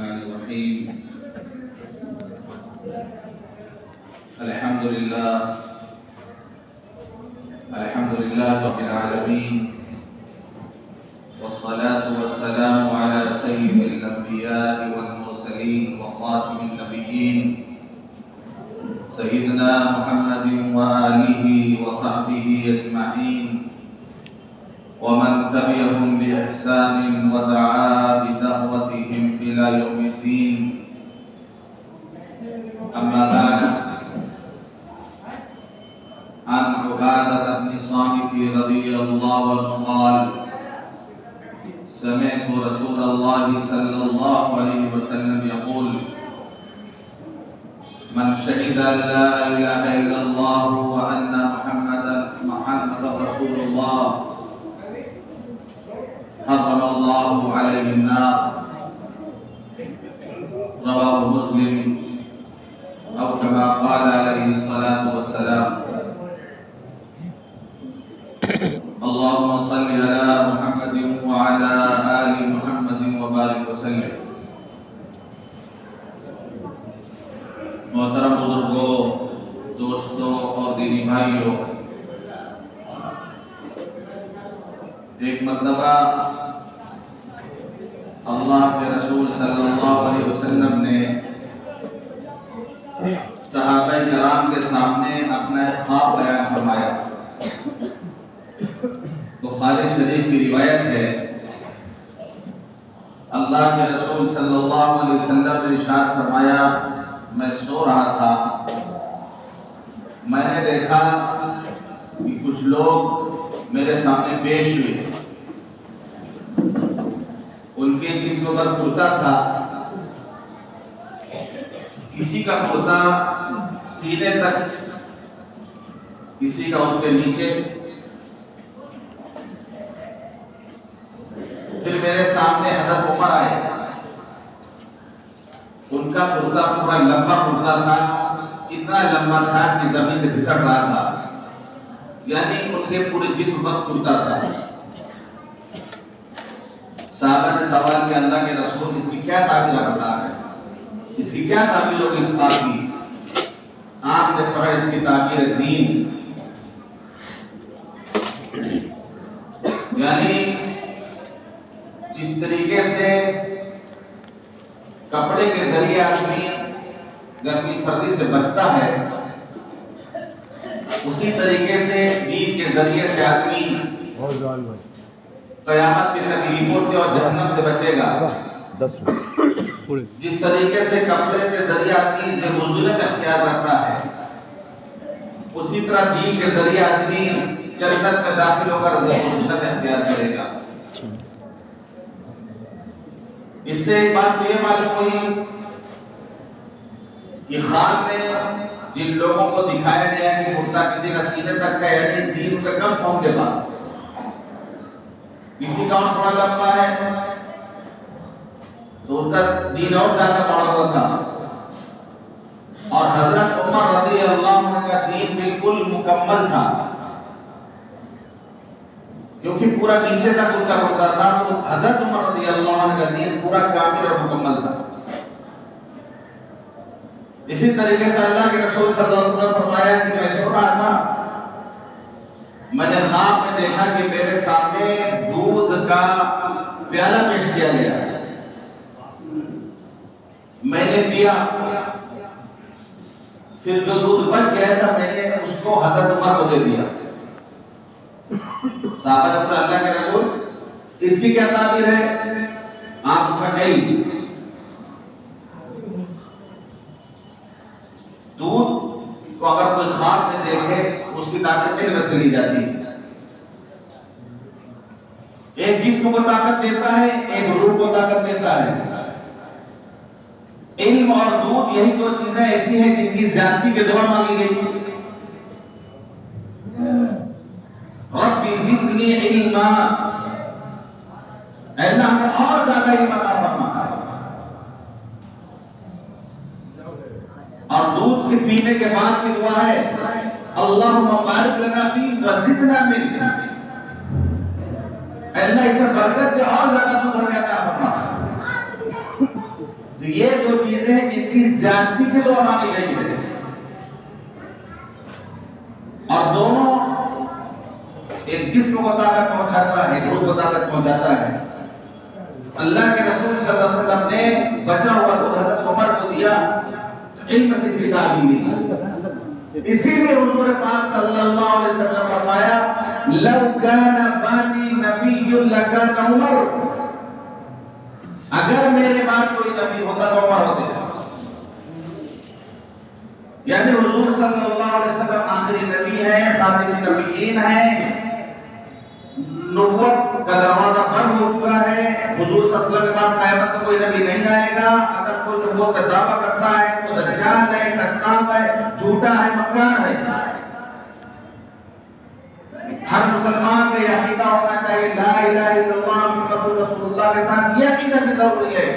الرحمن الرحيم الحمد لله رب العالمين والصلاة والسلام على سيد الأنبياء والمرسلين وخاتم النبيين سيدنا محمد وآله وصحبه أجمعين ومن تبعهم بإحسان ودعا بدعوتهم إلى يوم الدين. أما بعد، عن عبادة بن صامت رضي الله عنه قال: سمعت رسول الله صلى الله عليه وسلم يقول: من شهد أن لا إله إلا الله وأن محمدا رسول الله حرم الله عليه النار. رواه مسلم أو كما قال عليه الصلاة والسلام. اللهم صل على محمد وعلى آل محمد وبارك وسلم. محترم بزرگوں، دوستوں اور دینی بھائیوں، ایک مرتبہ اللہ کے رسول صلی اللہ علیہ وسلم نے صحابہ کرام کے سامنے اپنا ایک خواب بیان فرمایا. بخاری شریف کی روایت ہے، اللہ کے رسول صلی اللہ علیہ وسلم نے ارشاد فرمایا: میں سو رہا تھا، میں نے دیکھا کہ کچھ لوگ میرے سامنے پیش ہوئے. ان کے جسم پر کرتا تھا، کسی کا کرتا سینے تک، کسی کا اس کے نیچے. پھر میرے سامنے حضرت عمر آئے، ان کا کرتا پورا لمبا کرتا تھا، اتنا لمبا تھا کہ زمین سے پھسل رہا تھا، یعنی ان کے پورے جسم پر کرتا تھا. صحابہ نے سوال کیا: اللہ کے رسول، اس کی کیا تعبیر بتا ہے؟ اس کی کیا تعبیر ہوگی اس بات کی؟ آپ نے فرمایا: اس کی تعبیر دین. یعنی جس طریقے سے کپڑے کے ذریعے آدمی گرمی سردی سے بچتا ہے، اسی طریقے سے دین کے ذریعے سے آدمی قیامت کی تکلیفوں سے اور جہنم سے بچے گا. جس طریقے سے کپڑے کے ذریعے آدمی ذلت اختیار کرتا ہے، اسی طرح دین کے ذریعے آدمی جنت میں داخل ہو کر ذلت اختیار کرے گا. اس سے ایک بات یہ معلوم ہوئی کہ خواب میں جن لوگوں کو دکھایا گیا کہ کرتا کسی کا سینے تک ہے، یعنی دین کا کم تھا ان کے پاس. کسی کا تھوڑا لمبا ہے تو ان کا دین اور زیادہ بڑا ہوا تھا. اور حضرت عمر رضی اللہ عنہ کا دین بالکل مکمل تھا، کیونکہ پورا نیچے تک ان کا ہوتا تھا. تو حضرت عمر رضی اللہ عنہ کا دین پورا کامل اور مکمل تھا. اسی طریقے سے اللہ کے رسول صلی اللہ علیہ وسلم فرمایا کہ میں سو رہا تھا، میں نے خواب میں دیکھا کہ میرے سامنے دودھ کا پیالہ پیش کیا گیا، میں نے پیا. پھر جو دودھ بچ گیا تھا میں نے اس کو حضرت عمر کو دے دیا. صحابہ نے کہا: اللہ کے رسول، اس کی کیا تعبیر ہے؟ آپ کا علم. دودھ کو اگر کوئی خواب میں دیکھے اس کی طاقت علم سے لی جاتی ہے. ایک جسم کو طاقت دیتا ہے، ایک روح کو طاقت دیتا ہے. علم اور دودھ یہی دو چیزیں ایسی ہیں جن کی زیادتی کے دعا مانگی گئی. ربی زدنی علما، اے اللہ ہمیں اور زیادہ علم عطا فرما. اور دودھ کے پینے کے بعد کی دعا ہے: اللہم بارک لنا فی وزدنا من. اے اللہ اسے برکت دے اور زیادہ دودھ ہمیں عطا فرما. یہ دو چیزیں ہیں جن کی زیادتی کے دور مانی گئی ہے، اور دونوں ایک جسم کو طاقت پہنچاتا ہے، ایک روح کو طاقت پہنچاتا ہے۔ اللہ کے رسول صلی اللہ علیہ وسلم نے بچا ہوا دودھ حضرت عمر کو دیا، علم سے اس کی تعلیم دی۔ اسی لیے حضور پاک صلی اللہ علیہ وسلم فرمایا لو کان بعدی نبی لکان عمر، اگر میرے بعد کوئی نبی ہوتا تو عمر ہوتے، یعنی حضور صلی اللہ علیہ وسلم آخری نبی ہے، خاتم نبیین ہے، نبوت کا دروازہ بند ہو چکا ہے، حضور صلی اللہ علیہ وسلم کے بعد قیامت میں کوئی نبی نہیں آئے گا۔ اگر کوئی نبوت کا دعویٰ کرتا ہے تو دجال ہے، کذاب ہے، جھوٹا ہے، مکار ہے۔ ہر مسلمان کا یہ عقیدہ ہونا چاہیے لا الہ الا اللہ محمد رسول اللہ کے ساتھ یہ عقیدہ بھی ضروری ہے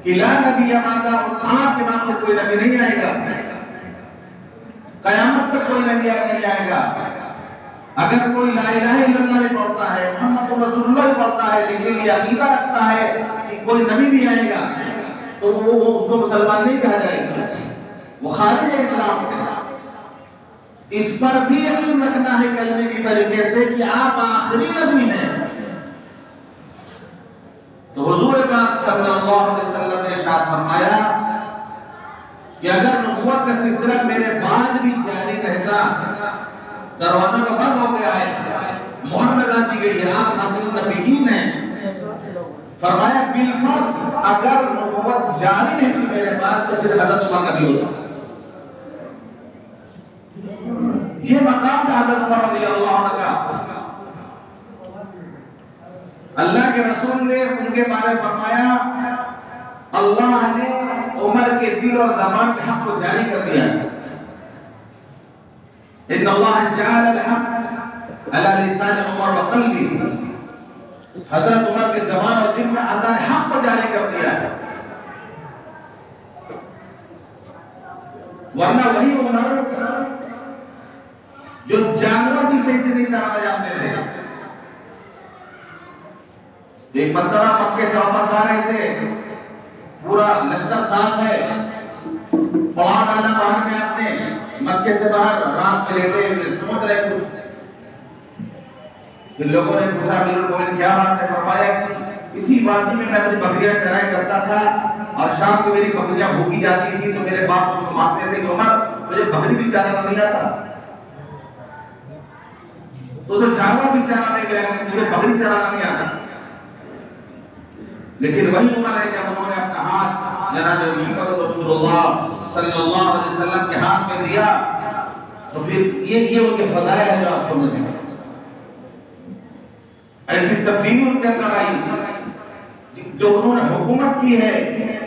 کہ لا نبی بعد، آپ کے بعد کوئی نبی نہیں آئے گا، قیامت تک کوئی نبی نہیں آئے گا۔ اگر کوئی لا الہ الا اللہ بھی پڑھتا ہے، محمد رسول اللہ بھی پڑھتا ہے، لیکن یہ عقیدہ رکھتا ہے کہ کوئی نبی بھی آئے گا، تو وہ اس کو مسلمان نہیں کہا جائے گا، وہ خارج ہے اسلام سے۔ اس پر بھی یقین رکھنا ہے کلمے کی طریقے سے کہ آپ آخری نبی ہیں۔ تو حضور پاک صلی اللہ علیہ وسلم نے ارشاد فرمایا کہ اگر نبوت کا سلسلہ میرے بعد بھی جاری رہتا، دروازہ تو بند ہو گیا ہے، مہر لگا دی گئی ہے، آپ خاتم النبیین ہیں، فرمایا بالفرض اگر نبوت جاری رہتی میرے بعد تو پھر حضرت عمر نبی ہوتا۔ یہ مقام تھا حضرت عمر رضی اللہ عنہ کا۔ اللہ کے رسول نے ان کے بارے فرمایا اللہ نے عمر کے دل اور زبان کے حق کو جاری کر دیا ہے۔ ان اللہ جعل الحق علی لسان عمر وقلبی، حضرت عمر کے زبان اور دل میں اللہ نے حق کو جاری کر دیا ہے، ورنہ وہی عمر جو جانور بھی صحیح سے نہیں چلانا جانتے تھے۔ ایک مرتبہ مکے سے واپس آ رہے تھے، پورا لشکر ساتھ ہے، پڑا ڈالا باہر میں آپ نے، مکے سے باہر رات میں لیٹے سمجھ رہے کچھ، پھر لوگوں نے پوچھا امیر المومنین کیا بات ہے؟ فرمایا کہ اسی وادی میں اپنی بکریاں چرائے کرتا تھا اور شام کو میری بکریاں بھوکی جاتی تھی تو میرے باپ مجھ کو مانتے تھے کہ عمر تجھے بکری بھی چرانا نہیں آتا، تو جانور بھی چرانا نہیں گیا، تجھے بکری چرانا نہیں آتا۔ لیکن وہی عمر ہے جب انہوں نے اپنا ہاتھ جناب محمد رسول اللہ صلی اللہ علیہ وسلم کے ہاتھ میں دیا تو پھر یہ ان کے فضائل ہیں جو آپ سن رہے ہیں۔ ایسی تبدیلی ان کے اندر آئی، جو انہوں نے حکومت کی ہے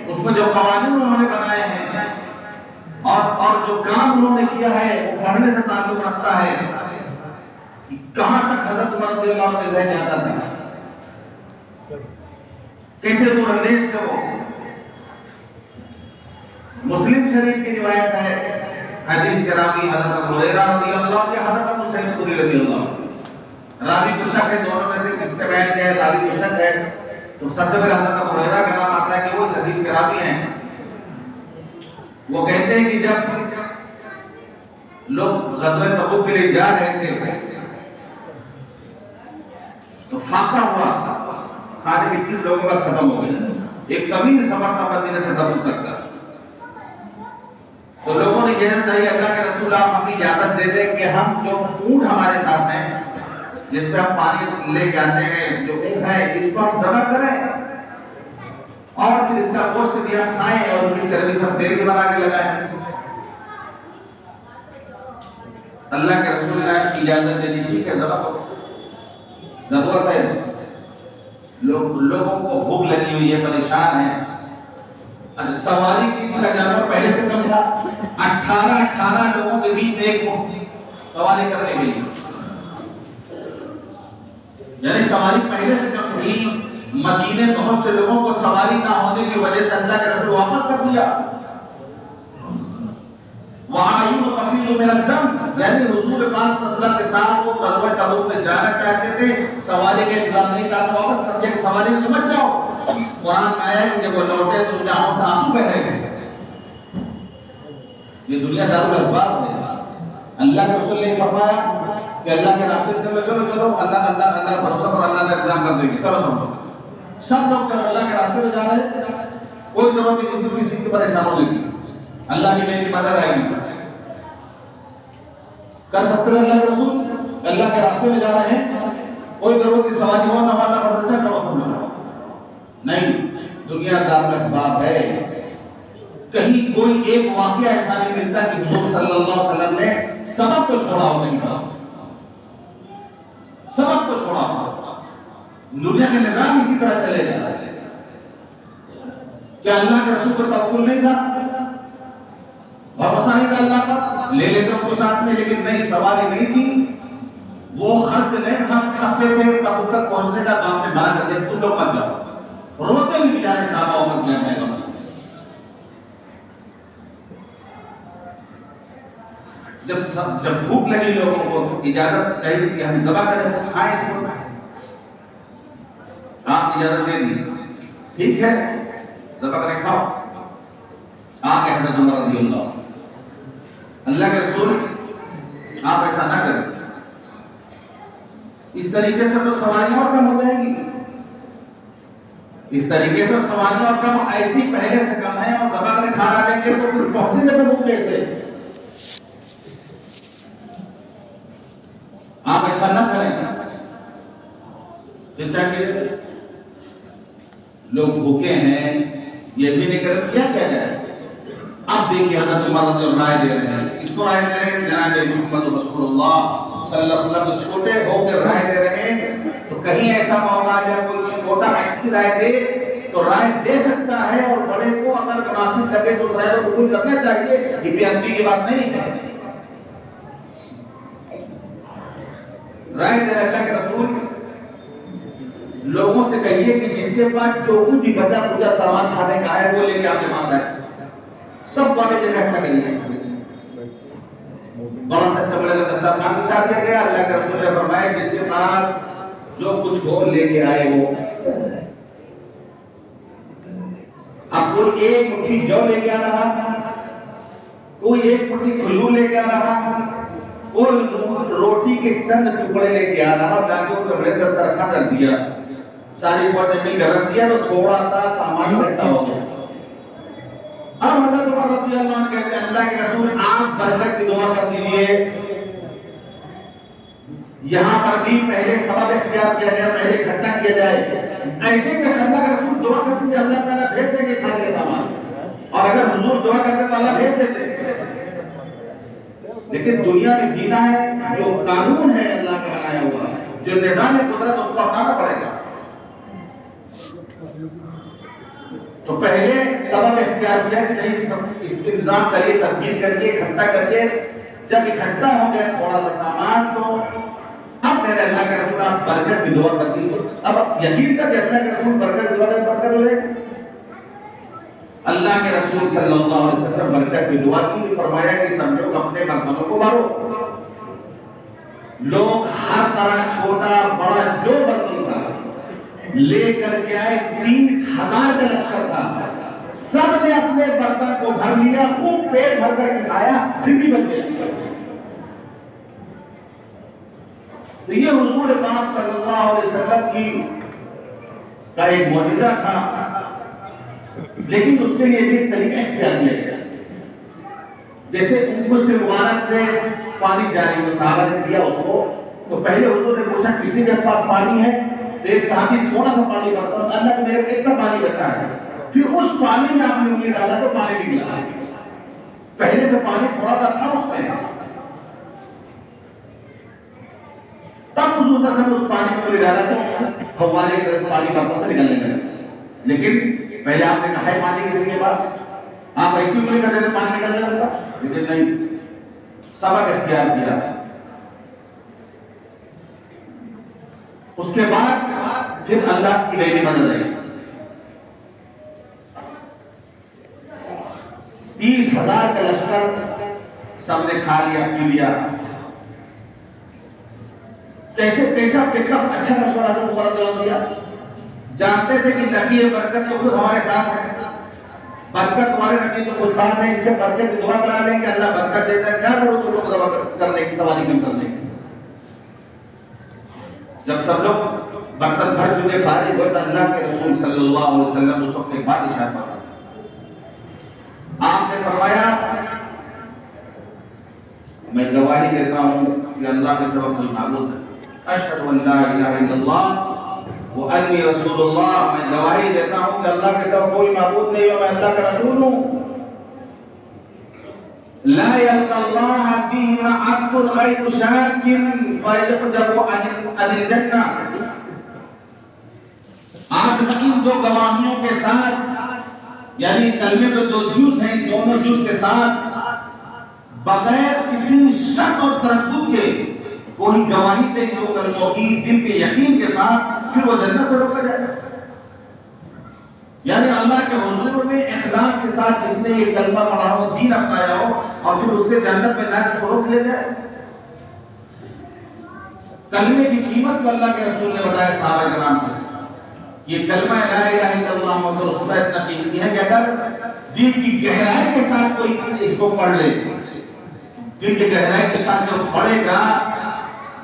اس میں جو قوانین انہوں نے بنائے ہیں اور جو کام انہوں نے کیا ہے وہ پڑھنے سے تعلق رکھتا ہے کہ کہاں تک حضرت عمر رضی اللہ عنہ کے ذہن جاتا تھا، کیسے دور اندیش تھے وہ۔ مسلم شریف کی روایت ہے، حدیث کے راوی حضرت ابو ہریرہ رضی اللہ عنہ یا حضرت ابو سعید خدری رضی اللہ عنہ، راوی کو شک ہے دونوں میں سے کس کے بیان ہے، راوی کو شک ہے تو سب سے پہلے حضرت ابو ہریرہ کا نام آتا ہے کہ وہ اس حدیث کے راوی ہیں۔ وہ کہتے ہیں کہ جب لوگ غزوہ تبوک کے لیے جا رہے تھے تو فاقہ ہوا، کھانے کی چیز لوگوں کے پاس ختم ہو گئی، ایک طویل سفر تھا مدینے سے تبوک تک کا، تو لوگوں نے کہنا چاہیے اللہ کے رسول آپ ہمیں اجازت دے دیں کہ ہم جو اونٹ ہمارے ساتھ ہیں جس پہ ہم پانی لے کے آتے ہیں، جو اونٹ ہے اس کو ہم ذبح کریں اور پھر اس کا گوشت بھی ہم کھائیں اور ان کی چربی سب تیل کے بنا کے لگائیں۔ اللہ کے رسول نے اجازت دے دی، ٹھیک ہے ذبح کرو، ضرورت ہے، لوگوں کو بھوک لگی ہوئی ہے، پریشان ہے۔ سواری کی کا جانور پہلے سے کم تھا، 18 لوگوں کے بیچ میں ایک سواری کرنے کے لیے، یعنی سواری پہلے سے کم تھی۔ مدینے بہت سے لوگوں کو سواری نہ ہونے کی وجہ سے اللہ کے رسول واپس کر دیا۔ وَعَيُّ قَفِيلُ مِنَ الدَّمْ، یعنی حضور پاک صلی اللہ علیہ وسلم کے ساتھ وہ غزوہ تبوک میں جانا چاہتے تھے، سواری کے انتظام نہیں تھا تو واپس کر دیا کہ سواری میں مت جاؤ۔ قرآن قرآن میں آیا کہ جب وہ لوٹے تو ان کے آنکھوں سے آنسو بہ رہے تھے. یہ دنیا دارالاسباب ہے. اللہ کے رسول نے فرمایا کہ اللہ کے راستے چلو چلو چلو, اللہ اللہ اللہ بھروسہ کرو, اللہ کا انتظام کر دیں گے, چلو سب لوگ چلو اللہ کے راستے میں جا رہے ہیں. کوئی ضرورت نہیں کسی کی پریشان ہونے کی, اللہ کی میری مدد آئے گی. کر سکتے ہیں اللہ کے رسول, اللہ کے راستے میں جا رہے ہیں, کوئی ضرورت نہیں سواری ہو نہ والا مدرسہ کرو سمجھو. نہیں, دنیا دارالاسباب ہے. کہیں کوئی ایک واقعہ ایسا نہیں ملتا کہ حضور صلی اللہ علیہ وسلم نے سبب کو چھوڑا ہو, نہیں کہا سبب کو چھوڑا ہو. دنیا کا نظام اسی طرح چلے گا. کیا اللہ کے رسول پر توکل نہیں تھا, بھروسہ نہیں تھا اللہ پر, لے لیتے ان کو ساتھ میں, لیکن نہیں سواری نہیں تھی, وہ خرچ نہیں کر سکتے تھے تب تک پہنچنے کا, تو آپ نے منع کر دیا تم لوگ مت جاؤ. روتے ہوئے بیچارے صحابہ واپس گئے ہیں. جب بھوک لگی لوگوں کو اجازت چاہیے کہ ہم ذبح کریں تو کھائیں اس کو, آپ اجازت دے دی, ٹھیک ہے ذبح کریں کھاؤ. آگے حضرت عمر رضی اللہ, اللہ کے رسول آپ ایسا نہ کریں, اس طریقے سے تو سواریاں اور کم ہو جائیں گی. اس طریقے سے سواریاں اور کم ایسی پہلے سے کم ہے, اور ذبح کریں کھا ڈالیں گے تو پھر پہنچے جب وہ کیسے. آپ ایسا نہ کریں. پھر کیا کیجیے, لوگ بھوکے ہیں یہ بھی نہیں کر کیا کیا جائے. اب دیکھیے حضرت عمر رضی اللہ رائے دے رہے ہیں, اس کو رائے دے رہے ہیں جناب محمد رسول اللہ صلی اللہ علیہ وسلم, چھوٹے ہو کے رائے دے رہے ہیں. تو کہیں ایسا موقع آ جائے کوئی چھوٹا اچھی رائے دے تو رائے دے سکتا ہے, اور بڑے کو اگر مناسب لگے تو اس رائے کو قبول کرنا چاہیے. یہ بے ادبی کی بات نہیں ہے. رائے دے رہے اللہ کے رسول, لوگوں سے کہیے کہ جس کے پاس جو کچھ بھی بچا پوچھا سامان کھانے کا ہے وہ لے کے آپ کے پاس آئے, سب باتیں جگہ اکٹھا کریے. بڑا سا چمڑے کا دسترخوان بچھا دیا گیا. اللہ کے رسول نے فرمایا جس کے پاس جو کچھ ہو لے کے آئے وہ. اب کوئی ایک مٹھی جو لے کے آ رہا, کوئی ایک مٹھی کھجور لے کے آ رہا, کوئی روٹی کے چند ٹکڑے لے کے آ رہا, اور جا کے وہ چمڑے کا دسترخوان رکھ دیا. ساری فوجیں مل کر رکھ دیا تو تھوڑا سا سامان اکٹھا ہو گیا. اب حضرت عمر رضی اللہ عنہ کہتے ہیں اللہ کے رسول آپ برکت کی دعا کر دیجئے. یہاں پر بھی پہلے سبب اختیار کیا گیا, پہلے اکٹھا کیا جائے. ایسے کہ اللہ کے رسول دعا کرتے ہیں اللہ تعالیٰ بھیج دیں گے کھانے کے سامان, اور اگر حضور دعا کرتے تو اللہ بھیج دیتے. لیکن دنیا میں جینا ہے, جو قانون ہے اللہ کا بنایا ہوا, جو نظام قدرت, اس کو اپنانا پڑے گا. تو پہلے سبب اختیار کیا کہ نہیں اس کے انتظام کریے, تدبیر کریے, اکٹھا کریے. جب اکٹھا ہو گیا تھوڑا سا سامان, تو اب میرے اللہ کے رسول آپ برکت کی دعا کر دیجیے. اب یقین تھا کہ اللہ کے رسول برکت کی دعا کریں برکت ہو جائے. اللہ کے رسول صلی اللہ علیہ وسلم برکت کی دعا کی, فرمایا کہ سب لوگ اپنے برتنوں کو بھرو. لوگ ہر طرح چھوٹا بڑا جو برتن تھا لے کر کے آئے. 30,000 کا لشکر تھا, سب نے اپنے برتن کو بھر لیا, خوب پیٹ بھر کر کے کھایا, پھر بھی بچ گیا. تو یہ حضور پاک صلی اللہ علیہ وسلم کی کا ایک معجزہ تھا, لیکن اس کے لیے بھی ایک طریقہ اختیار کیا گیا. جیسے مشت مبارک سے پانی جاری ہوا, صحابہ نے دیا اس کو, تو پہلے حضور نے پوچھا کسی کے پاس پانی ہے, تو ایک صحابی تھوڑا سا پانی بھرتا, اللہ کہ میرے کو اتنا پانی بچا ہے. پھر اس پانی میں آپ نے انگلی ڈالا تو پانی نکلا. پہلے سے پانی تھوڑا سا تھا اس میں, تب حضور صلی اللہ علیہ وسلم اس پانی میں انگلی ڈالا تو فوارے کی طرح سے پانی برتن سے نکلنے لگا. لیکن پہلے آپ نے کہا ہے پانی کسی کے پاس, آپ ایسی انگلی کرتے تھے پانی نکلنے لگتا, لیکن نہیں, سبق اختیار کیا. اس کے بعد پھر اللہ کی غیبی مدد آئی. 30,000 کا لشکر سب نے کھا لیا, پی لیا. کیسا کتنا اچھا مشورہ حضرت عمر رضی اللہ عنہ دیا. جانتے تھے کہ نبی برکت تو خود ہمارے ساتھ ہے، برکت تمہارے نبی تو خود ساتھ ہے، ان سے برکت کی دعا کرا لیں گے، اللہ برکت دیتا ہے، کیا کرو تم لوگ برکت کرنے کی سواری کم کرنے کی۔ جب سب لوگ برتن بھر چکے فارغ ہوئے تو اللہ کے رسول صلی اللہ علیہ وسلم اس وقت ایک بات ارشاد فرمایا، آپ نے فرمایا میں گواہی دیتا ہوں کہ اللہ کے سوا کوئی معبود ہے، اشہد ان لا الہ الا اللہ وانی رسول اللہ، میں گواہی دیتا ہوں کہ اللہ کے سوا کوئی معبود نہیں اور میں اللہ کا رسول ہوں۔ لا یلقى اللہ بہما عبد غیر شاکر فیحجب عن الجنہ۔ آپ ان دو گواہیوں کے ساتھ، یعنی کلمے میں دو جز ہیں، دونوں جز کے ساتھ بغیر کسی شک اور تردد کے کوئی گواہی دے دو کلموں کی دل کے یقین کے ساتھ، پھر وہ جنت سے روکا جائے گا۔ یعنی اللہ کے حضور میں اخلاص کے ساتھ جس نے یہ کلمہ پڑھا ہو، دین اپنایا ہو، اور پھر اس سے جنت میں جائے، اس کو روک لیا جائے۔ کلمے کی قیمت کو اللہ کے رسول نے بتایا صحابہ کرام کو، یہ کلمہ لا الہ الا اللہ محمد رسول اللہ اتنا قیمتی ہے کہ اگر دل کی گہرائی کے ساتھ کوئی اس کو پڑھ لے، دل کی گہرائی کے ساتھ جو پڑھے گا،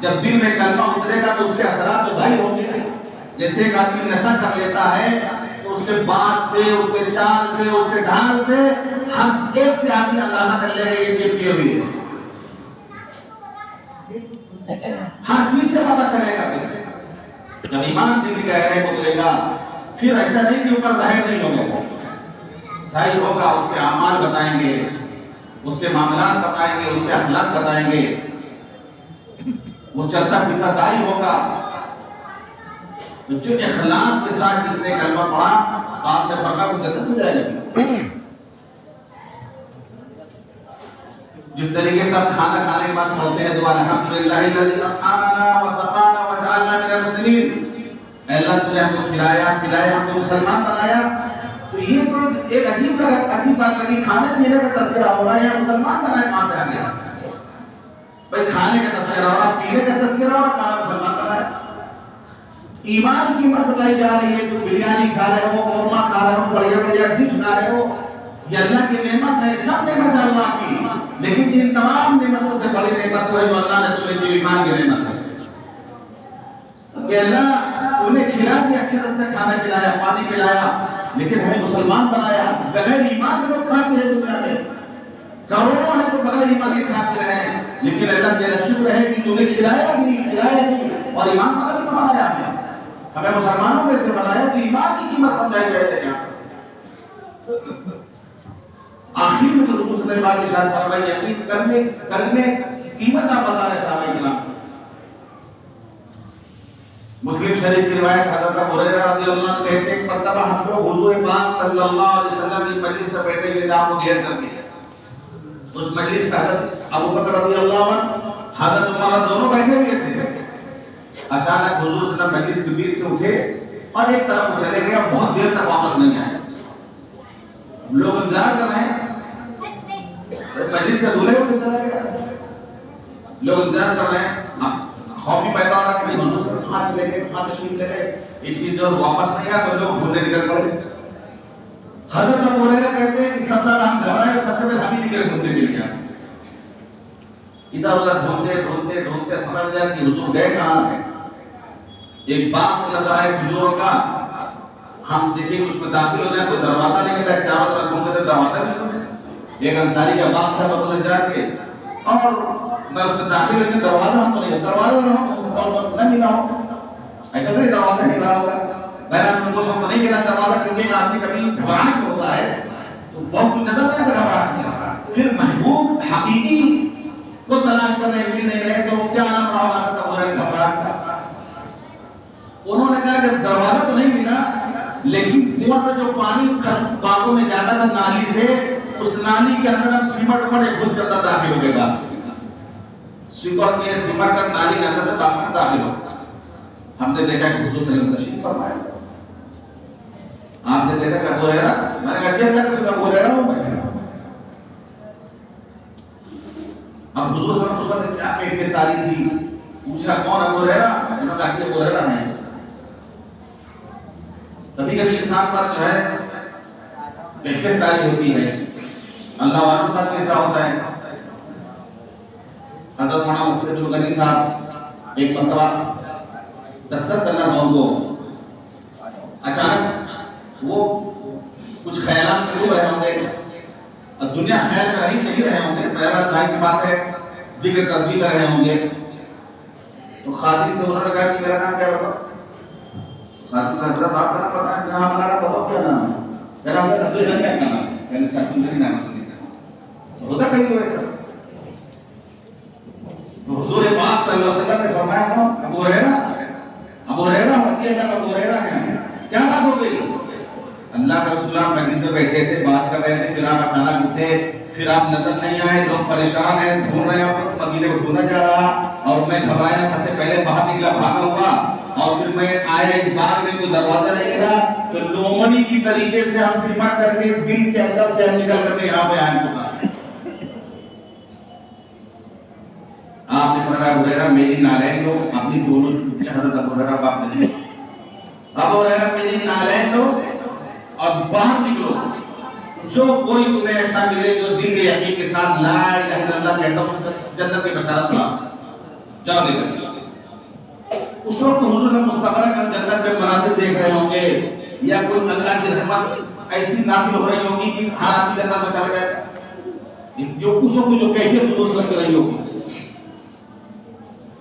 جب دل میں کلمہ اترے گا تو اس کے اثرات تو ظاہر ہوں گے۔ جیسے ایک آدمی نشہ کر لیتا ہے تو اس کے بات سے، اس کے چال سے، اس کے ڈھال سے ہر ایک سے آدمی اندازہ کر لے گا یہ پیے ہوئی ہے، ہر چیز سے پتہ چلے گا۔ جب ایمان دل کی گہرائی کو اترے گا، پھر ایسا نہیں کہ اوپر ظاہر نہیں ہوگا، ظاہر ہوگا، اس کے اعمال بتائیں گے، اس کے معاملات بتائیں گے، اس کے اخلاق بتائیں گے، وہ چلتا پھرتا دائی ہوگا۔ تو جو اخلاص کے ساتھ جس نے کلمہ پڑھا، آپ نے فرمایا وہ جنت میں جائے گا۔ جس طریقے سے آپ کھانا کھانے کے بعد پڑھتے ہیں دعا الحمدللہ الذی اطعمنا وسقانا وجعلنا من المسلمین، اے اللہ تو نے ہم کو کھلایا پلایا، ہم کو مسلمان بنایا، تو یہ تو ایک عجیب بات لگی، کھانے پینے کا تذکرہ ہو رہا ہے یا مسلمان بنائے کہاں سے آ گیا؟ بھائی کھانے کا تذکرہ ہو رہا، پینے کا تذکرہ ہو رہا، کہاں مسلمان بنائے؟ ایمان کی قیمت بتائی جا رہی ہے، تو بریانی کھا رہے ہو، قورمہ کھا رہے ہو، بڑھیا بڑھیا ڈش کھا رہے ہو، یہ اللہ کی نعمت ہے، سب نعمت ہے اللہ کی، لیکن ان تمام نعمتوں سے بڑی نعمت ہے جو اللہ نے تمہیں دی، ایمان کی نعمت ہے کہ اللہ انہیں کھلا دیا، اچھا اچھا کھانا کھلایا، پانی پلایا، لیکن ہمیں مسلمان بنایا۔ بغیر ایمان کے لوگ کھاتے ہیں دنیا میں، کروڑوں ہیں تو بغیر ایمان کے کھاتے ہیں، لیکن اللہ تیرا شکر ہے کہ تم نے کھلایا بھی اور ایمان والا بھی تو بنایا ہمیں مسلمانوں میں سے بنایا، تو ایمان کی قیمت سمجھائی گئے تھے۔ آخر میں تو رسول صلی اللہ علیہ وسلم فرمایا یقین کرنے قیمت آپ بتا رہے صحابہ کرام۔ مسلم شریف کی روایت حضرت ابو ہریرہ رضی اللہ عنہ کہتے ہیں ایک مرتبہ ہم لوگ حضور پاک صلی اللہ علیہ وسلم کی مجلس سے بیٹھے ہوئے تھے، آپ کو گھیر کر کے اس مجلس میں حضرت ابو بکر رضی اللہ عنہ، حضرت عمر دونوں بیٹھے ہوئے تھے۔ اچانک حضور صلی اللہ علیہ وسلم مجلس کے بیچ سے اٹھے اور ایک طرف چلے گئے، بہت دیر تک واپس نہیں آئے۔ لوگ انتظار کر رہے ہیں، مجلس کا دولہے اٹھ کے چلا گیا، لوگ انتظار کر رہے ہیں، خوف بھی پیدا ہو رہا کہ حضور صلی اللہ علیہ وسلم کہاں چلے گئے، کہاں تشریف لے گئے، اتنی دیر واپس نہیں آیا تو لوگ ڈھونڈنے نکل پڑے۔ حضرت ابو ہریرہ کہتے ہیں کہ سب سے زیادہ ہم گھبرائے، سب سے پہلے ہم ہی نکلے ڈھونڈنے کے لیے، ادھر ادھر ڈھونڈتے سمجھ لیا کہ حضور گئے کہاں ہیں۔ ایک باغ نظر آئے کھجوروں کا، ہم دیکھیں کہ اس میں داخل ہو جائے، کوئی دروازہ نہیں ملا، چاروں طرف ڈھونڈتے تھے، دروازہ بھی سمجھے۔ ایک انصاری کا باغ تھا، میں جا کے اور میں اس میں داخل ہو کے دروازہ ہم کو نہیں، دروازہ نہ ملا ہو، ایسا نہیں دروازہ نہیں ملا ہوگا، بہرحال ان کو سب نہیں ملا دروازہ، کیونکہ ایک آدمی کبھی گھبراہٹ ہوتا ہے تو بہت کچھ نظر نہیں آتا، گھبراہٹ نہیں آتا۔ پھر محبوب حقیقی کو تلاش کر رہے، مل نہیں رہے، تو کیا نام رہا ہوگا سب ہو رہا ہے گھبراہٹ کا۔ انہوں نے کہا کہ دروازہ تو نہیں ملا، لیکن کنواں سے جو پانی باغوں میں جاتا تھا نالی سے، اس نالی کے اندر ہم سیمٹ گھس کرتا داخل ہو گیا، سیمٹ کر نالی کے اندر سے باغ میں داخل ہو۔ ہم نے دیکھا کہ حضور صلی اللہ علیہ وسلم تشریف فرمایا، آپ نے دیکھا کہ ابو ہریرہ، میں نے کہا کیا اللہ کا سنا ابو ہریرہ ہوں میں۔ اب حضور صلی اللہ علیہ وسلم کیا کیفیت تاریخ تھی، پوچھا کون ابو ہریرہ، انہوں نے کہا کہ ابو ہریرہ ہیں۔ کبھی کبھی انسان پر جو ہے کیفیت تاری ہوتی ہے، اللہ والوں کے ساتھ ایسا ہوتا ہے۔ حضرت مولانا مفتی عبد الغنی صاحب ایک مرتبہ دستخط کرنا تھا ان کو، اچانک وہ کچھ خیالات میں ڈوب رہے ہوں گے، دنیا خیال میں نہیں رہے ہوں گے، پہلا ظاہر سی بات ہے ذکر تسبیح کر رہے ہوں گے، تو خادم سے انہوں نے کہا کہ میرا نام کیا ہوگا؟ خادم کا حضرت آپ کا نام پتا ہے؟ کہا ہمارا نام بتاؤ کیا نام ہے؟ میرا حضرت عبد الغنی کا نام ہے، کہنے سے عبد الغنی نام سنی تو ہوتا کہیں ہوا ایسا؟ تو حضور پاک صلی اللہ علیہ وسلم نے فرمایا کون؟ ابو ہریرہ رضی اللہ عنہ، ابو ہریرہ ہیں، کیا بات ہو گئی؟ اللہ کے رسول اللہ مجلس میں بیٹھے تھے، بات کر رہے تھے، پھر آپ اچانک اٹھے، پھر آپ نظر نہیں آئے، لوگ پریشان ہیں، ڈھونڈ رہے ہیں، مدینے کو ڈھونڈا جا رہا، اور میں گھبرایا، سب سے پہلے باہر نکلا، بھاگا ہوا، اور پھر میں آیا اس باغ میں، کوئی دروازہ نہیں ملا، تو لومڑی کی طریقے سے ہم سمٹ کر کے اس بل کے اندر سے ہم نکل کر کے یہاں پہ آئے ہوگا۔ آپ نے فرمایا ابو ہریرہ میری نالین لو، اپنی دونوں جوتیاں حضرت ابو ہریرہ کو آپ نے دی، ابو ہریرہ میری نالین لو اور باہر نکلو، جو کوئی تمہیں ایسا ملے جو دل کے یقین کے ساتھ لا الہ الا اللہ کہتا ہے، اس کو جنت کی بشارت سنا، جاؤ لے کر۔ اس وقت حضور نے مستقرہ کر جنت کے مناظر دیکھ رہے ہوں گے، یا کوئی اللہ کی رحمت ایسی نازل ہو رہی ہوگی کہ ہر آدمی جنت میں چلا جائے، جو اس وقت جو کیفیت حضور صلی اللہ علیہ وسلم رہی ہوگی۔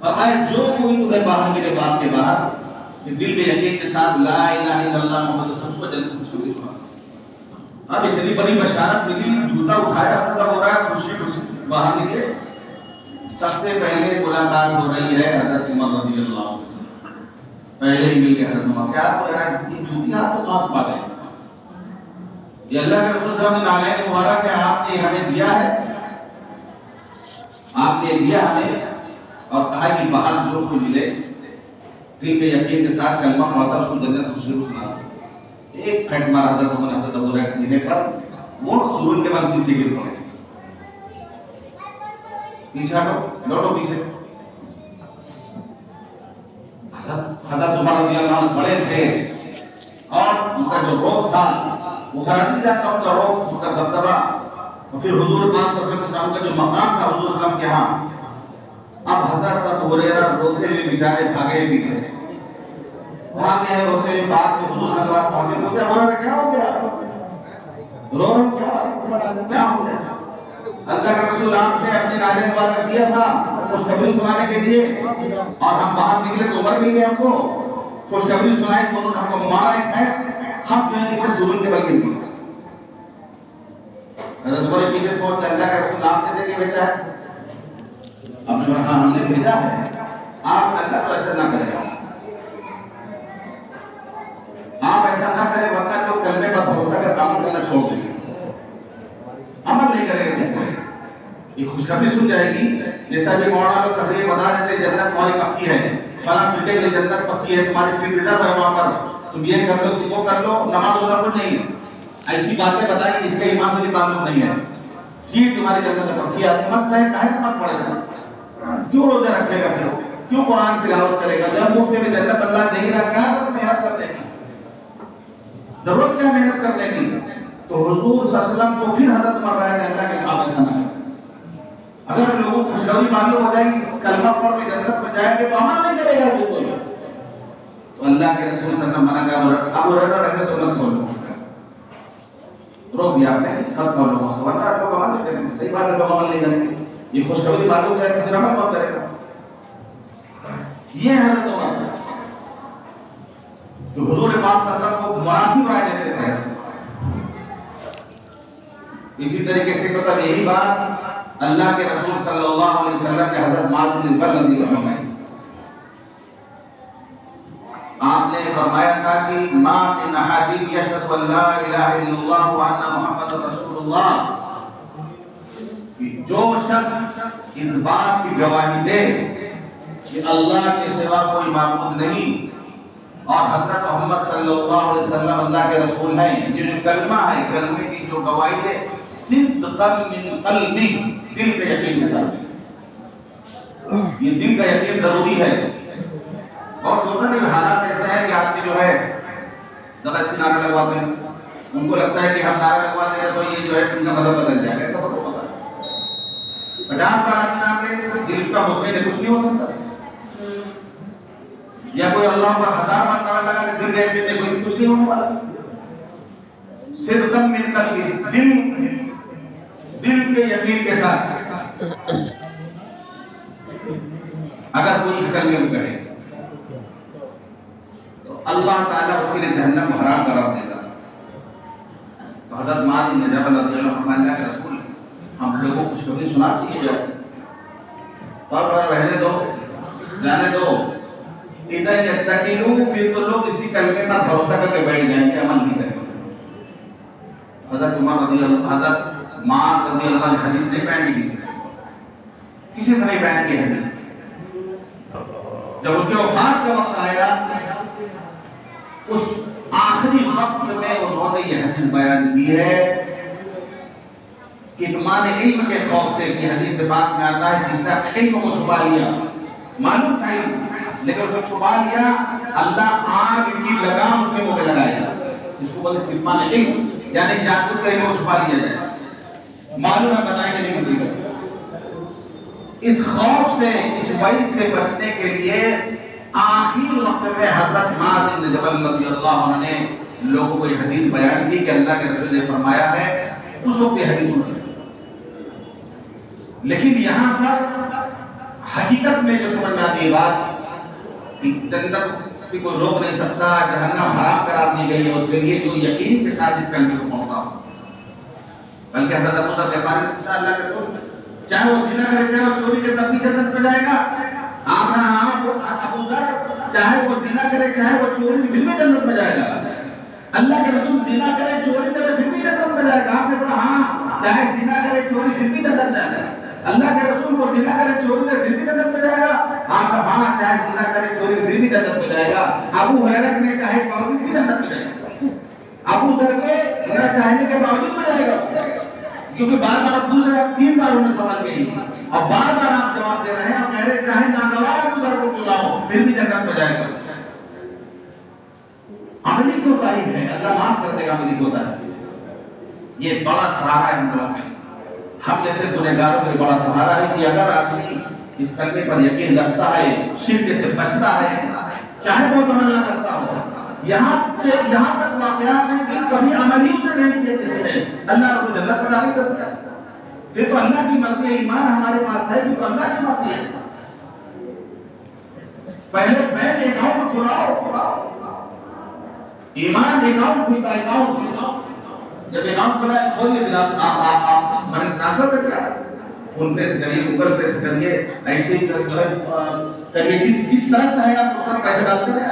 فرمایا جو کوئی تمہیں باہر میرے باپ کے باہر کہ دل کے یقین کے ساتھ لا الہ الا اللہ محمد رسول اللہ، اس کو جنت کی خوشخبری سنا۔ اب اتنی بڑی بشارت ملی، جوتا اٹھایا، ختم ہو رہا ہے، خوشی خوشی باہر نکلے، سب سے پہلے ملاقات ہو رہی ہے حضرت عمر رضی اللہ عنہ سے، پہلے ہی مل کے حضرت عمر، کیا ہو رہا ہے؟ یہ جوتی آپ تو کہاں سے پا گئے؟ یہ اللہ کے رسول صلی اللہ علیہ وسلم نے نالین مبارک ہے، آپ نے ہمیں دیا ہے، آپ نے دیا ہمیں، اور کہا کہ باہر جو کوئی ملے دل کے یقین کے ساتھ کلمہ پڑھتا اس کو جنت کی خوشخبری سنا۔ ایک پھٹ مارا حضرت عمر نے حضرت ابو ہریرہ کے سینے پر، وہ سرور کے بعد نیچے گر پڑے، پیچھے ہٹو، لوٹو پیچھے۔ حضرت عمر رضی اللہ عنہ بڑے تھے، اور ان کا جو روب تھا وہ خراب نہیں جاتا، ان کا روب، ان کا دبدبا، اور پھر حضور پاک صلی اللہ علیہ وسلم کا جو مقام تھا حضور صلی اللہ علیہ وسلم کے ہاں۔ اب حضرت ابو ہریرہ روتے ہوئے بیچارے بھاگے پیچھے، بھاگے ہیں روتے ہوئے، بعد میں حضور کے پاس پہنچے، مجھے ابو ہریرہ کیا ہو گیا؟ رو رہے ہو کیا ہو گیا؟ اللہ کا رسول آپ نے اپنی نالین مبارک دیا تھا خوشخبری سنانے کے لیے، اور ہم باہر نکلے تو عمر مل گئے ہم کو، خوشخبری سنائی تو انہوں نے ہم کو مارا ایک ہے، ہم جو ہے نیچے سرور کے بل گر گئے۔ حضرت عمر پیچھے پہنچ کے اللہ کا رسول آپ نے دے کے بھیجا ہے؟ اب نے کہا ہاں ہم نے بھیجا ہے، آپ اللہ تو ایسا نہ کریں، آپ ایسا نہ کریں ورنہ جو کلمے پر بھروسہ کر عمل کرنا چھوڑ دیں گے، عمل نہیں کریں گے، یہ خوشخبری سن جائے گی، جیسا بھی مولانا لوگ تقریر بتا دیتے جنت تمہاری پکی ہے، فلاں فرقے کے لیے جنت پکی ہے، تمہاری سیٹ ریزرو ہے وہاں پر، تم یہ کر لو تم وہ کر لو، نماز روزہ کچھ نہیں ہے، ایسی باتیں بتائیں کہ اس کے ایمان سے بھی تعلق نہیں ہے، سیٹ تمہاری جنت میں پکی ہے، مست ہے، کاہے نماز پڑھے گا، کیوں روزے رکھے گا، کیوں قرآن تلاوت کرے گا، جب مفت میں جنت اللہ دے ہی رکھا ہے تو محنت کرنے کی ضرورت کیا محنت کرنے کی؟ تو حضور صلی اللہ علیہ وسلم کو پھر حضرت عمر رہا ہے اللہ کے آپ ایسا نہ کریں، اگر لوگوں کو خوشخبری معلوم ہو جائے گی اس کلمہ پڑھ کے جنت میں جائیں گے تو عمل نہیں کرے گا بالکل، تو اللہ کے رسول صلی اللہ علیہ وسلم منع کر ابو ہریرہ رہنے تو مت کھولو، روک دیا آپ نے، مت کھولو، ورنہ لوگ عمل نہیں کریں گے، صحیح بات ہے لوگ عمل نہیں کریں گے، یہ خوشخبری معلوم ہے کہ پھر عمل کون کرے گا؟ یہ حضرت عمر جو حضور پاک صلی اللہ علیہ وسلم کو مناسب رائے دیتے تھے۔ اسی طریقے سے مطلب یہی بات اللہ کے رسول صلی اللہ علیہ وسلم کے حضرت معاذ بن جبل رضی اللہ عنہ، آپ نے فرمایا تھا کہ ما من احد یشهد ان لا الہ الا اللہ وان محمد رسول اللہ، جو شخص اس بات کی گواہی دے کہ اللہ کے سوا کوئی معبود نہیں اور حضرت محمد صلی اللہ علیہ وسلم اللہ کے رسول ہیں، یہ جو کلمہ ہے، کلمے کی جو گواہی ہے صدقا من قلبی، دل کا یقین کے ساتھ، یہ دل کا یقین ضروری ہے۔ اور سوچا نہیں حالات ایسے ہیں کہ آدمی جو ہے زبردستی نعرہ لگواتے ہیں، ان کو لگتا ہے کہ ہم نعرہ لگواتے ہیں تو یہ جو ہے ان کا مذہب بدل جائے گا، ایسا تو ہوتا ہے۔ 50 بار آدمی نعرہ لے دل اس کا مطمئن ہے، کچھ نہیں ہو سکتا، یا کوئی اللہ پر 1000 بار نعرہ لگا کے دل گئے میں کوئی کچھ نہیں ہونے والا۔ صدقاً من قلبی، دل کے یقین کے ساتھ اگر کوئی اس کلمے کو کہے تو اللہ تعالیٰ اس کے لیے جہنم کو حرام قرار دے گا۔ تو حضرت معاذ بن جبل رضی اللہ عنہ فرمایا کہ رسول ہم لوگوں کو خوشخبری سناتی ہے جائے تو اب رہنے دو، جانے دو، اذا یتکلوا، پھر تو لوگ اسی کلمے پر بھروسہ کر کے بیٹھ جائیں گے، عمل نہیں کریں گے۔ حضرت عمر رضی اللہ، حضرت معاذ رضی اللہ عنہ حدیث نہیں بیان کی کسی سے نہیں بیان کی حدیث۔ جب ان کے وفات کا وقت آیا اس آخری وقت میں انہوں نے یہ حدیث بیان کی ہے، کتمان علم کے خوف سے، کہ حدیث سے بات میں آتا ہے جس نے اپنے علم کو چھپا لیا، معلوم تھا لیکن اس کو چھپا لیا، اللہ آگ کی لگام اس کے منہ پہ لگائے گا، جس کو بولتے کتمان علم، یعنی جان بوجھ کر وہ چھپا لیا جائے، معلوم ہے بتائیں گے نہیں کسی کو۔ اس خوف سے، اس وعید سے بچنے کے لیے آخری وقت میں حضرت معاذ بن جبل رضی اللہ عنہ نے لوگوں کو یہ حدیث بیان کی کہ اللہ کے رسول نے فرمایا ہے، اس وقت یہ حدیث سنی۔ لیکن یہاں پر حقیقت میں جو سمجھ میں آتی ہے بات کہ جنت سے کوئی روک نہیں سکتا، جہنم حرام قرار دی گئی ہے اس کے لیے جو یقین کے ساتھ اس کلمے کو پڑھتا ہو۔ بلکہ حضرت ابو ذر غفاری نے پوچھا اللہ کے رسول چاہے وہ زنا کرے چاہے وہ چوری کرے تب بھی جنت میں جائے گا؟ آپ نے کہا ابو ذر چاہے وہ زنا کرے چاہے وہ چوری پھر بھی جنت میں جائے گا؟ اللہ کے رسول زنا کرے چوری کرے پھر بھی جنت میں جائے گا؟ آپ نے کہا ہاں چاہے زنا کرے چوری پھر بھی جنت میں جائے گا۔ اللہ کے رسول وہ زنا کرے چوری کرے پھر بھی جنت میں جائے گا؟ آپ نے ہاں چاہے زنا کرے چوری پھر بھی جنت میں جائے گا۔ ابو ہریرہ نے چاہے باوجود بھی جنت میں جائے گا، ابو ذر کے نہ چاہنے کے باوجود میں جائے گا، کیونکہ بار بار پوچھ رہے ہیں، 3 بار انہیں سوال کی اور بار بار آپ جواب دے رہے ہیں اور کہہ رہے چاہے ناگوار ابو ذر کو کیوں نہ ہو پھر بھی جنت میں جائے گا۔ عملی کوتاہی ہے، اللہ معاف کر دے گا عملی کوتاہی۔ یہ بڑا سہارا ہے ہم لوگوں کے، ہم جیسے گنہگاروں کے بڑا سہارا ہے کہ اگر آدمی اس کلمے پر یقین رکھتا ہے، شرک سے بچتا ہے، چاہے وہ عمل نہ کرتا ہو، یہاں تک واقعات ہیں کہ کبھی عمل ہی اسے نہیں کیا کسی نے، اللہ رب جنت میں داخل کر دیا، پھر تو اللہ کی مرضی ہے، ایمان ہمارے پاس ہے، پھر تو اللہ کی مرضی ہے۔ پہلے بینک اکاؤنٹ کھلاؤ، ایمان اکاؤنٹ کھلتا ہے، اکاؤنٹ جب اکاؤنٹ کھلا ہے کھولنے آپ منی ٹرانسفر کر دیا، فون پے سے کریے، گوگل پے سے کریے، ایسے ہی کریے، کس طرح سے ہے آپ اس پر پیسے ڈالتے رہے۔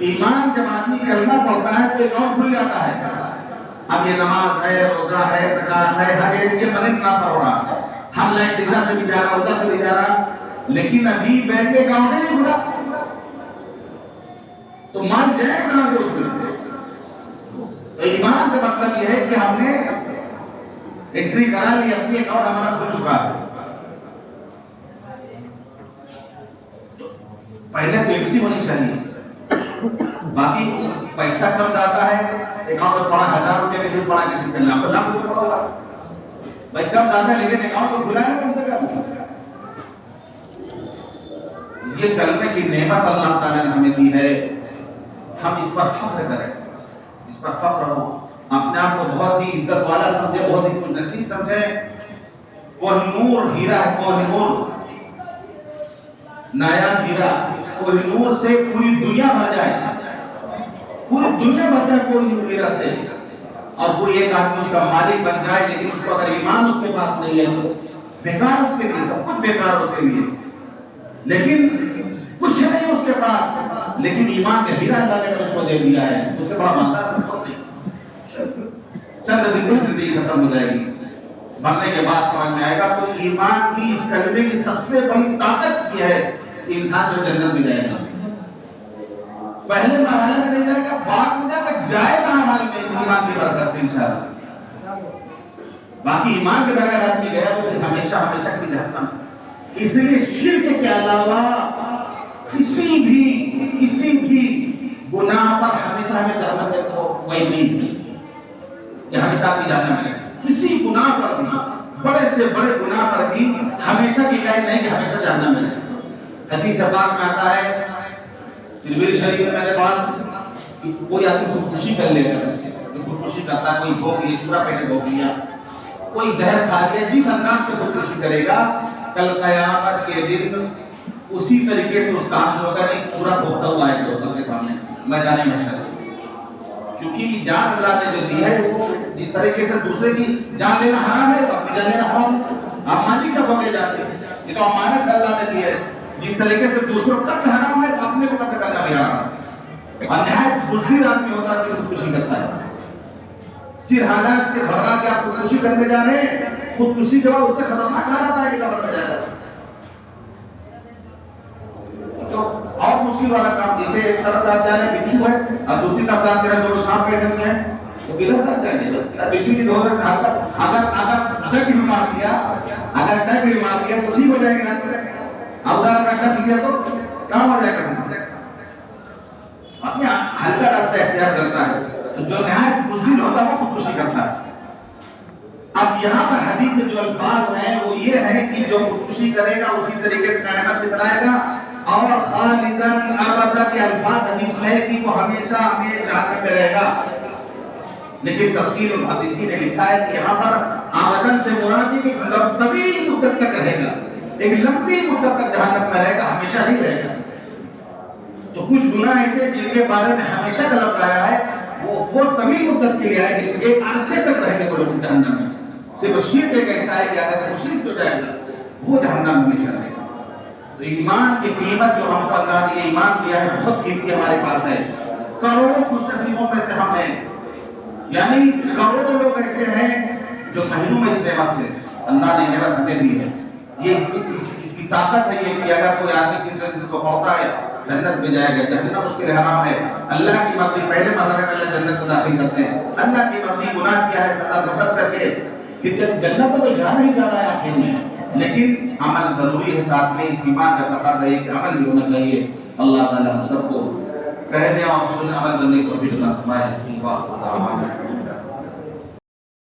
ایمان جب آدمی کلمہ پڑھتا ہے تو اکاؤنٹ کھل جاتا ہے، اب یہ نماز ہے، روزہ ہے، زکات ہے، ہر ایک کے منی ٹرانسفر ہو رہا ہے، ہم لائن سے ادھر سے بھی جا رہا ادھر سے بھی جا رہا، لیکن ابھی بینک میں اکاؤنٹ ہی نہیں کھلا تو مان جائے کہاں سے اس میں؟ تو ایمان کا مطلب یہ ہے کہ ہم نے انٹری کرا لی، اپنی اکاؤنٹ ہمارا کھل چکا ہے۔ پہلے تو انٹری ہونی چاہیے، باقی پیسہ کم جاتا ہے، اکاؤنٹ میں پڑا 1000 روپے کسی پڑا کسی کے لاکھ روپے پڑا ہوا بھائی کم زیادہ ہے، لیکن اکاؤنٹ کو کھلا ہے کم سے کم۔ یہ کلمے کی نعمت اللہ تعالیٰ نے ہمیں دی ہے، ہم اس پر فخر کریں، اس پر فخر ہو، اپنے آپ کو بہت ہی عزت والا سمجھے، بہت ہی خوش نصیب سمجھے۔ کوہ نور ہیرا ہے، کوہ نور نایاب ہیرا، کوہ نور سے پوری دنیا بھر جائے، پوری دنیا بھر جائے کوہ نور ہیرا سے، اور کوئی ایک آدمی اس کا مالک بن جائے لیکن اس کو اگر ایمان اس کے پاس نہیں ہے تو بیکار اس کے لیے، سب کچھ بیکار اس کے لیے، لیکن کچھ نہیں اس کے پاس، لیکن ایمان کا ہیرا اللہ نے اس کو دے دیا ہے، اس سے بڑا مالدار نہیں۔ چند دن میں زندگی ختم ہو جائے گی، مرنے کے بعد سمجھ میں آئے گا۔ تو ایمان کی اس کلمے کی سب سے بڑی طاقت یہ ہے کہ انسان جو جنت میں جائے گا، پہلے مرحلے میں نہیں جائے گا، بعد میں جائے گا ہمارے میں اس ایمان کی برکت سے انشاءاللہ۔ باقی ایمان کے بغیر آدمی گیا تو پھر ہمیشہ ہمیشہ کی جہنم۔ اس لیے شرک کے علاوہ کسی بھی گناہ پر ہمیشہ ہمیں جہنم میں کوئی نہیں کہ ہمیشہ بھی جہنم میں کسی گناہ پر بھی بڑے سے بڑے گناہ پر بھی ہمیشہ کی قید نہیں کہ ہمیشہ جہنم میں رہے۔ حدیث پاک میں آتا ہے ترمذی شریف میں میں نے پڑھا کہ کوئی آدمی خودکشی کر لے کر جو خودکشی کرتا ہے، کوئی بھوک لیے چورا پیٹ بھوک لیا، کوئی زہر کھا لیا، جس انداز سے خودکشی کرے گا کل قیامت کے دن اسی طریقے سے اس کا حشر ہوگا، نہیں چورا بھوکتا ہوا ہے دوستوں کے سامنے میدان محشر۔ کیونکہ جان اللہ نے جو دی ہے وہ جس طریقے سے دوسرے کی جان لینا حرام ہے تو اپنی جان لینا حرام ہے۔ آپ مالک کب ہوگے جاتے ہیں؟ یہ تو امانت اللہ نے دی ہے۔ جس طریقے سے دوسروں کا قتل حرام ہے تو اپنے کو قتل کرنا بھی حرام ہے۔ اور نہایت بزدل آدمی ہوتا ہے جو خودکشی کرتا ہے، جن حالات سے بھگا کے آپ خودکشی کرنے جا رہے ہیں، خودکشی کے بعد اس سے خطرناک حالات آئے گی قبر میں جا کر۔ تو اور مشکل والا کام، جیسے ایک طرف سے آپ جا رہے ہیں بچھو ہے اور دوسری طرف آپ جا رہے ہیں دونوں سانپ بیٹھے ہوئے ہیں، تو گرفت کر جائیں گے۔ بچھو کی دو اگر ڈگ مار دیا تو ٹھیک ہو جائے گا، اب اگر ڈس دیا تو کام ہو جائے گا۔ اپنے ہلکا راستہ اختیار کرتا ہے، تو جو نہایت بزدل ہوتا ہے وہ خودکشی کرتا ہے۔ اب یہاں پر حدیث کے جو الفاظ ہیں وہ یہ ہے کہ جو خودکشی کرے گا اسی طریقے سے قیامت دن آئے گا، اور خالداً ابدا کے الفاظ حدیث میں ہے کہ وہ ہمیشہ جہنم میں رہے گا۔ لیکن تفسیر المحدثین نے لکھا ہے کہ یہاں پر ابداً سے مراد ہے کہ طویل مدت تک رہے گا، ایک لمبی مدت تک جہنم میں رہے گا، ہمیشہ نہیں رہے گا۔ تو کچھ گناہ ایسے جن کے بارے میں ہمیشہ کا لفظ آیا ہے وہ طویل مدت کے لیے آئے گا، ایک عرصے تک رہیں گے وہ لوگ جہنم میں۔ صرف شرک ایک ایسا ہے کہ اگر مشرک تو جائے گا وہ جہنم میں ہمیشہ رہے گا۔ تو ایمان کی قیمت جو ہم کو اللہ نے ایمان دیا ہے بہت قیمتی ہمارے پاس ہے۔ کروڑوں خوش نصیبوں میں سے ہم ہیں، یعنی کروڑوں لوگ ایسے ہیں جو محروم اس نعمت سے، اللہ نے نعمت ہمیں دی ہے۔ یہ اس کی طاقت ہے یہ کہ اگر کوئی آدمی زندگی کو پڑھتا ہے جنت میں جائے گا، جہنم اس کے لیے حرام ہے۔ اللہ کی مرضی پہلے مرحلے میں اللہ جنت کو داخل کرتے ہیں، اللہ کی مرضی گناہ کیا ہے سزا بھگت کر کے کہ جنت تو جانا ہی جا رہا ہے آخر میں، لیکن عمل ضروری ہے ساتھ میں۔ اس ایمان کا تقاضا ہے کہ عمل بھی ہونا چاہیے۔ اللہ تعالی ہم سب کو کہنے اور سننے عمل کرنے کو بھی عطا فرمائے۔